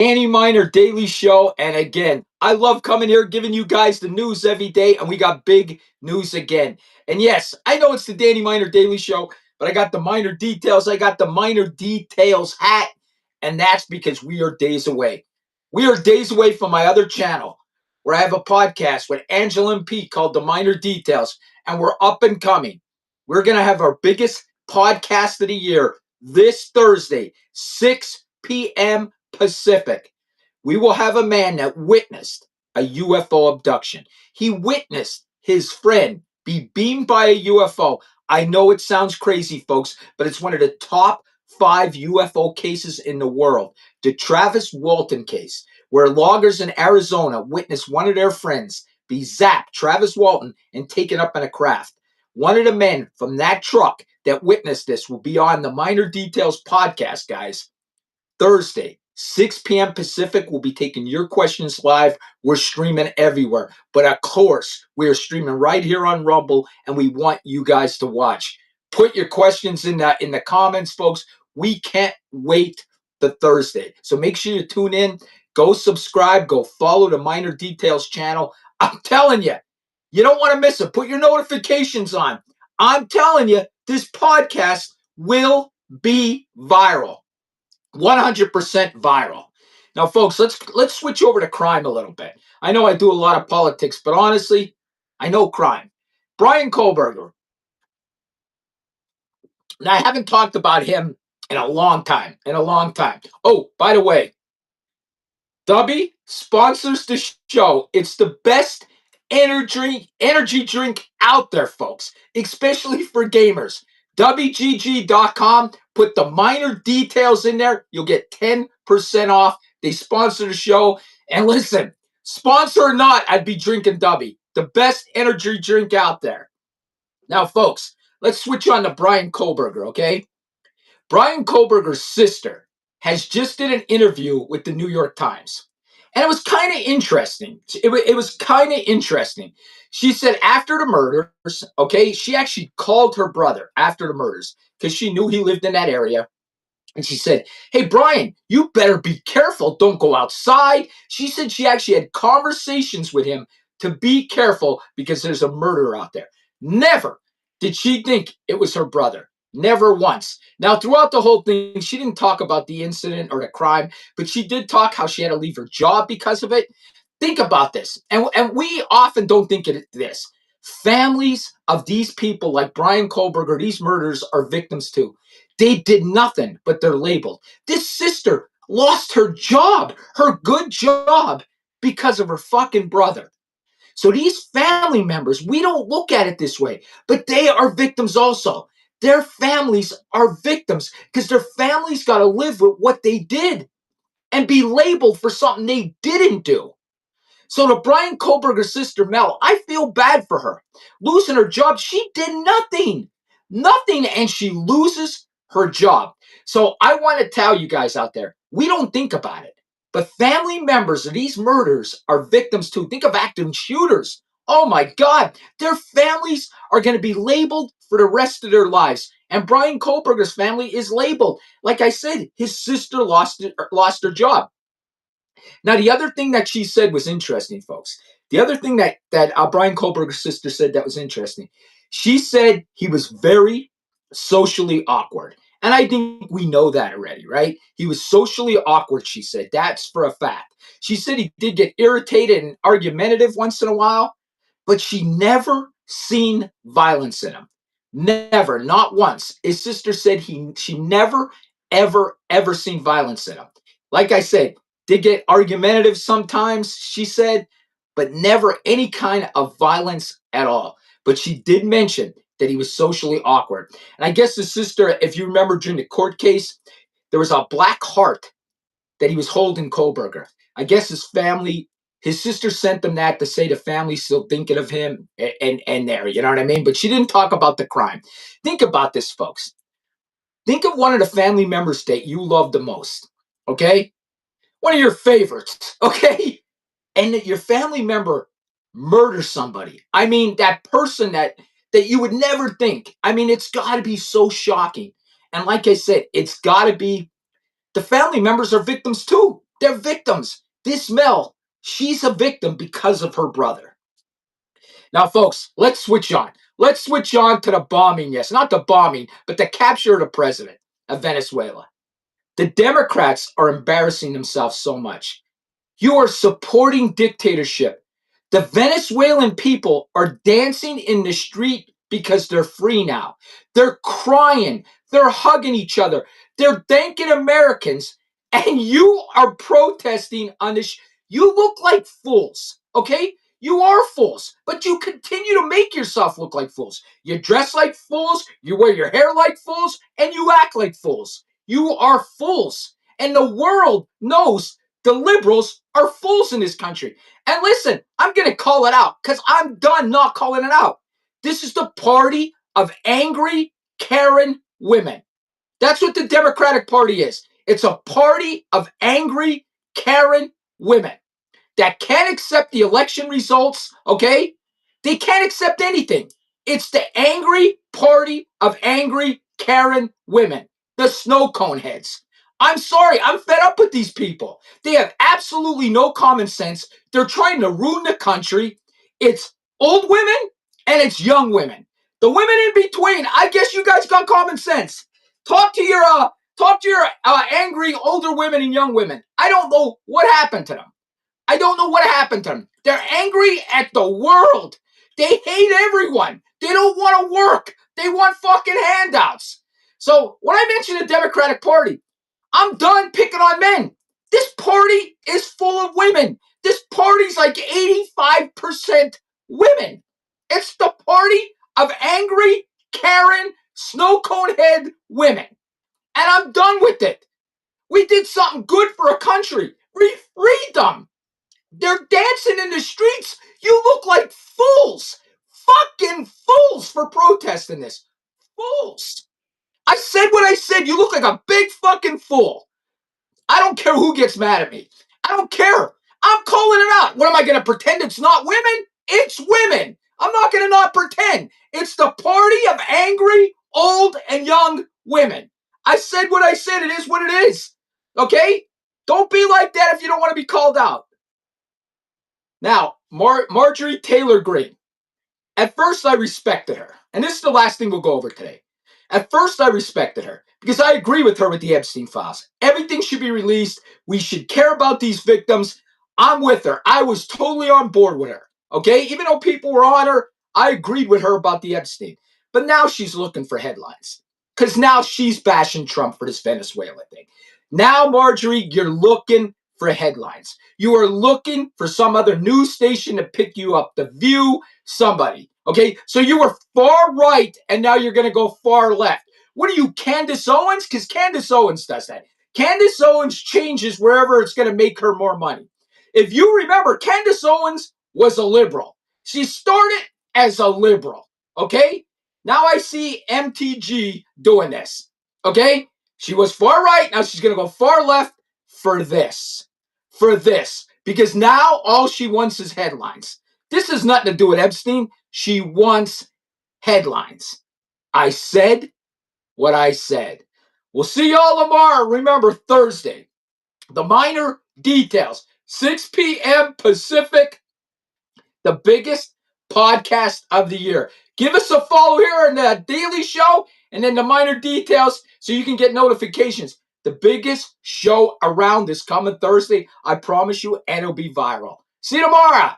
Danny Miner Daily Show. And again, I love coming here, giving you guys the news every day. And we got big news again. And yes, I know it's the Danny Miner Daily Show, but I got the Miner Details. I got the Miner Details hat. And that's because we are days away. We are days away from my other channel where I have a podcast with Angela and Pete called The Miner Details. And we're up and coming. We're going to have our biggest podcast of the year this Thursday, 6 p.m. Pacific. We will have a man that witnessed a UFO abduction. He witnessed his friend be beamed by a UFO. I know it sounds crazy, folks, but it's one of the top 5 UFO cases in the world. The Travis Walton case, where loggers in Arizona witnessed one of their friends be zapped, Travis Walton, and taken up in a craft. One of the men from that truck that witnessed this will be on the Miner Details podcast, guys. Thursday, 6 p.m. Pacific. We'll be taking your questions live. We're streaming everywhere. But of course, we're streaming right here on Rumble, and we want you guys to watch. Put your questions in the comments, folks. We can't wait the Thursday. So make sure you tune in. Go subscribe. Go follow the Miner Details channel. I'm telling you, you don't want to miss it. Put your notifications on. I'm telling you, this podcast will be viral. 100% viral. Now, folks, let's switch over to crime a little bit. I know I do a lot of politics, but honestly, I know crime. Bryan Kohberger. Now, I haven't talked about him in a long time. Oh, by the way, Dubby sponsors the show. It's the best energy drink out there, folks, especially for gamers. WGG.com. Put the Miner Details in there. You'll get 10% off. They sponsor the show. And listen, sponsor or not, I'd be drinking Dubby. The best energy drink out there. Now, folks, let's switch on to Bryan Kohberger, okay? Bryan Kohberger's sister has just did an interview with the New York Times. And it was kind of interesting. It was kind of interesting. She said after the murders, okay, she actually called her brother after the murders because she knew he lived in that area. And she said, hey, Bryan, you better be careful. Don't go outside. She said she actually had conversations with him to be careful because there's a murderer out there. Never did she think it was her brother. Never once. Now, throughout the whole thing, she didn't talk about the incident or the crime, but she did talk how she had to leave her job because of it. Think about this. And we often don't think of this. Families of these people like Bryan Kohberger, these murders are victims too. They did nothing, but they're labeled. This sister lost her job, her good job, because of her fucking brother. So these family members, we don't look at it this way, but they are victims also. Their families are victims because their families got to live with what they did and be labeled for something they didn't do. So to Bryan Kohberger's sister, Mel, I feel bad for her. Losing her job, she did nothing. Nothing, and she loses her job. So I want to tell you guys out there, we don't think about it. But family members of these murders are victims too. Think of active shooters. Oh my God, their families are going to be labeled for the rest of their lives. And Bryan Kohberger's family is labeled. Like I said, his sister lost her job. Now, the other thing that she said was interesting, folks. The other thing that Bryan Kohberger's sister said that was interesting, she said he was very socially awkward. And I think we know that already, right? He was socially awkward, she said. That's for a fact. She said he did get irritated and argumentative once in a while, but she never seen violence in him. Never, not once. His sister said she never, ever seen violence in him. Like I said, did get argumentative sometimes, she said, but never any kind of violence at all. But she did mention that he was socially awkward. And I guess his sister, if you remember during the court case, there was a black heart that he was holding Kohberger. I guess his family, his sister sent them that to say the family's still thinking of him and there, you know what I mean? But she didn't talk about the crime. Think about this, folks. Think of one of the family members that you love the most, okay? One of your favorites, okay? And that your family member murders somebody. I mean, that person that you would never think. I mean, it's got to be so shocking. And like I said, it's got to be the family members are victims too. They're victims. This Mel, she's a victim because of her brother. Now, folks, let's switch on. Let's switch on to the bombing. Yes, not the bombing, but the capture of the president of Venezuela. The Democrats are embarrassing themselves so much. You are supporting dictatorship. The Venezuelan people are dancing in the street because they're free now. They're crying. They're hugging each other. They're thanking Americans. And you are protesting on this. You look like fools, okay? You are fools, but you continue to make yourself look like fools. You dress like fools, you wear your hair like fools, and you act like fools. You are fools. And the world knows the liberals are fools in this country. And listen, I'm going to call it out because I'm done not calling it out. This is the party of angry Karen women. That's what the Democratic Party is. It's a party of angry Karen women that can't accept the election results, okay? They can't accept anything. It's the angry party of angry Karen women, the snow cone heads. I'm sorry, I'm fed up with these people. They have absolutely no common sense. They're trying to ruin the country. It's old women and it's young women. The women in between, I guess you guys got common sense. Talk to your angry older women and young women. I don't know what happened to them. I don't know what happened to them. They're angry at the world. They hate everyone. They don't want to work. They want fucking handouts. So when I mention the Democratic Party, I'm done picking on men. This party is full of women. This party's like 85% women. It's the party of angry, Karen, snow cone head women. And I'm done with it. We did something good for a country. We freed them. They're dancing in the streets. You look like fools. Fucking fools for protesting this. Fools. I said what I said. You look like a big fucking fool. I don't care who gets mad at me. I don't care. I'm calling it out. What am I going to pretend it's not women? It's women. I'm not going to not pretend. It's the party of angry, old, and young women. I said what I said. It is what it is. Okay? Don't be like that if you don't want to be called out. Now, Marjorie Taylor Greene. At first, I respected her. And this is the last thing we'll go over today. At first, I respected her because I agree with her with the Epstein files. Everything should be released. We should care about these victims. I'm with her. I was totally on board with her. Okay? Even though people were on her, I agreed with her about the Epstein. But now she's looking for headlines because now she's bashing Trump for this Venezuela thing. Now, Marjorie, you're looking for headlines. You are looking for some other news station to pick you up. The View, somebody. Okay, so you were far right, and now you're going to go far left. What are you, Candace Owens? Because Candace Owens does that. Candace Owens changes wherever it's going to make her more money. If you remember, Candace Owens was a liberal. She started as a liberal. Okay, now I see MTG doing this. Okay, she was far right. Now she's going to go far left for this. For this. Because now all she wants is headlines. This has nothing to do with Epstein. She wants headlines. I said what I said. We'll see y'all tomorrow. Remember, Thursday. The Minor Details. 6 p.m. Pacific. The biggest podcast of the year. Give us a follow here on the Daily Show and then the Minor Details so you can get notifications. The biggest show around this coming Thursday. I promise you, and it'll be viral. See you tomorrow.